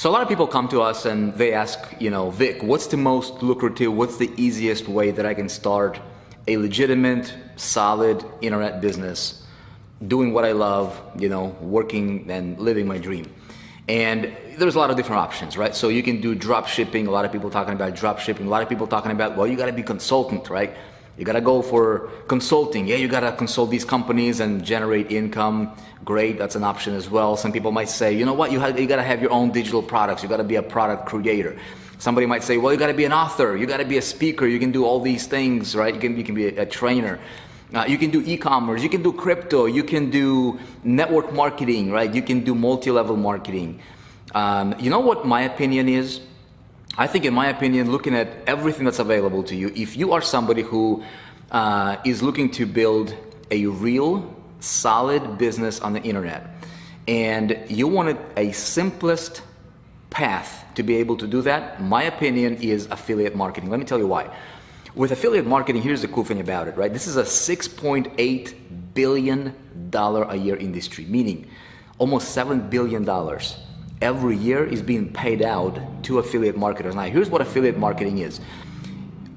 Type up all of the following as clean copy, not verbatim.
So a lot of people come to us and they ask, Vic, what's the most lucrative, what's the easiest way that I can start a legitimate, solid internet business, doing what I love, working and living my dream? And there's a lot of different options, right? So you can do drop shipping. A lot of people talking about drop shipping. A lot of people talking about, well, you got to be consultant, right? You got to go for consulting. Yeah, you got to consult these companies and generate income. Great, that's an option as well. Some people might say, you know what, you got to have your own digital products. You got to be a product creator. Somebody might say, well, you got to be an author. You got to be a speaker. You can do all these things, right? You can be a trainer. You can do e-commerce. You can do crypto. You can do network marketing, right? You can do multi-level marketing. You know what my opinion is? I think, in my opinion, looking at everything that's available to you, if you are somebody who is looking to build a real, solid business on the internet, and you wanted a simplest path to be able to do that, my opinion is affiliate marketing. Let me tell you why. With affiliate marketing, here's the cool thing about it, right? This is a $6.8 billion a year industry, meaning almost $7 billion every year is being paid out to affiliate marketers. Now, here's what affiliate marketing is.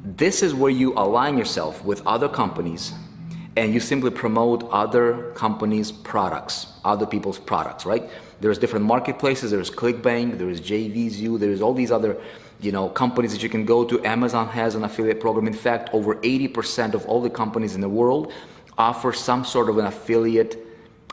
This is where you align yourself with other companies and you simply promote other companies' products, other people's products, right? There's different marketplaces. There's ClickBank, there's JVZoo, there's all these other companies that you can go to. Amazon has an affiliate program. In fact, over 80% of all the companies in the world offer some sort of an affiliate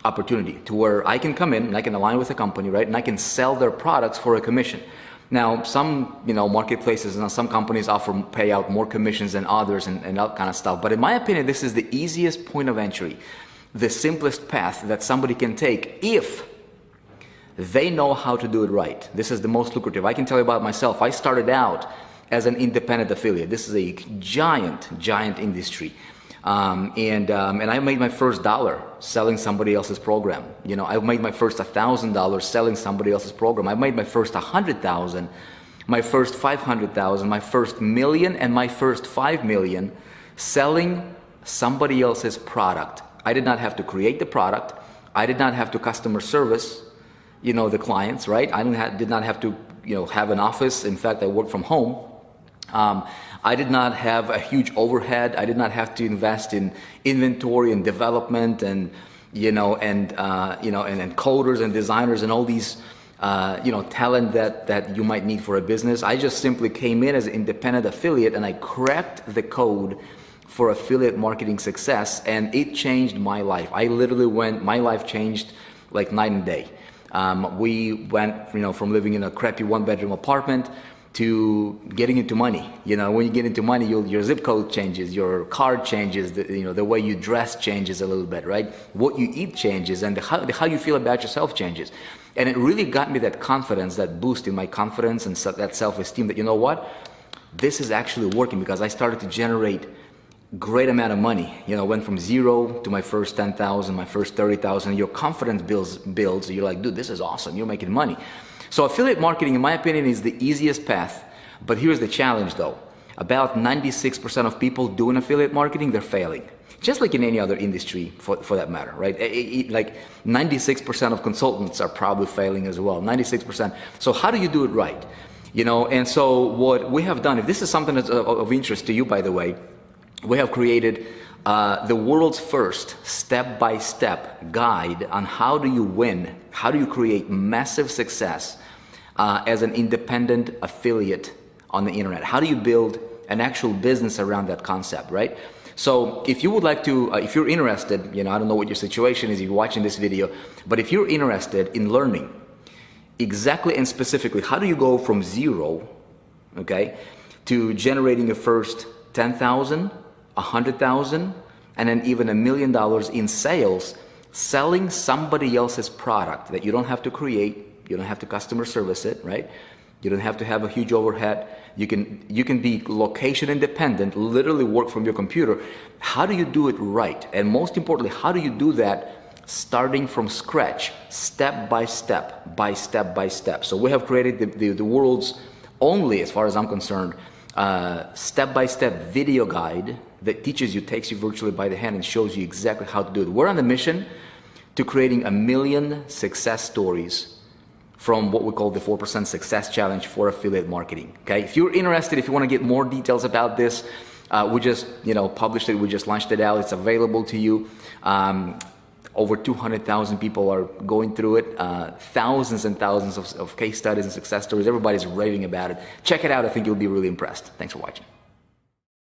opportunity to where I can come in and I can align with a company, right? And I can sell their products for a commission. Now, some, marketplaces and some companies pay out more commissions than others and that kind of stuff. But in my opinion, this is the easiest point of entry, the simplest path that somebody can take if they know how to do it right. This is the most lucrative. I can tell you about myself. I started out as an independent affiliate. This is a giant industry. And I made my first dollar selling somebody else's program. I made my first $1,000 selling somebody else's program. I made my first 100,000, my first 500,000, my first million, and my first 5 million selling somebody else's product. I did not have to create the product. I did not have to customer service, the clients, right? I did not have to, have an office. In fact, I worked from home. I did not have a huge overhead. I did not have to invest in inventory and development and coders and designers and all these talent that you might need for a business. I just simply came in as an independent affiliate and I cracked the code for affiliate marketing success, and it changed my life. My life changed like night and day. We went from living in a crappy one-bedroom apartment to getting into money. When you get into money, your zip code changes, your card changes, the way you dress changes a little bit, right? What you eat changes, and how you feel about yourself changes. And it really got me that confidence, that boost in my confidence and that self-esteem that, this is actually working, because I started to generate great amount of money. Went from zero to my first 10,000, my first 30,000. Your confidence builds. You're like, dude, this is awesome. You're making money. So affiliate marketing, in my opinion, is the easiest path. But here's the challenge, though. About 96% of people doing affiliate marketing, they're failing. Just like in any other industry, for that matter, right? Like 96% of consultants are probably failing as well. 96%. So how do you do it right? And so what we have done, if this is something that's of interest to you, by the way, we have created the world's first step-by-step guide on how do you win, how do you create massive success as an independent affiliate on the internet. How do you build an actual business around that concept, right? So if you would like to, if you're interested, I don't know what your situation is if you're watching this video, but if you're interested in learning exactly and specifically how do you go from zero, okay, to generating your first 10,000, 100,000, and then even $1 million in sales, selling somebody else's product that you don't have to create, you don't have to customer service it, right? You don't have to have a huge overhead. You can be location independent, literally work from your computer. How do you do it right? And most importantly, how do you do that starting from scratch, step by step, by step by step? So we have created the world's only, as far as I'm concerned, step-by-step video guide that teaches you, takes you virtually by the hand and shows you exactly how to do it. We're on a mission to creating 1 million success stories from what we call the 4% Success Challenge for affiliate marketing. Okay, if you're interested, if you want to get more details about this, we just published it. We just launched it out. It's available to you. Over 200,000 people are going through it. Thousands and thousands of case studies and success stories. Everybody's raving about it. Check it out. I think you'll be really impressed. Thanks for watching.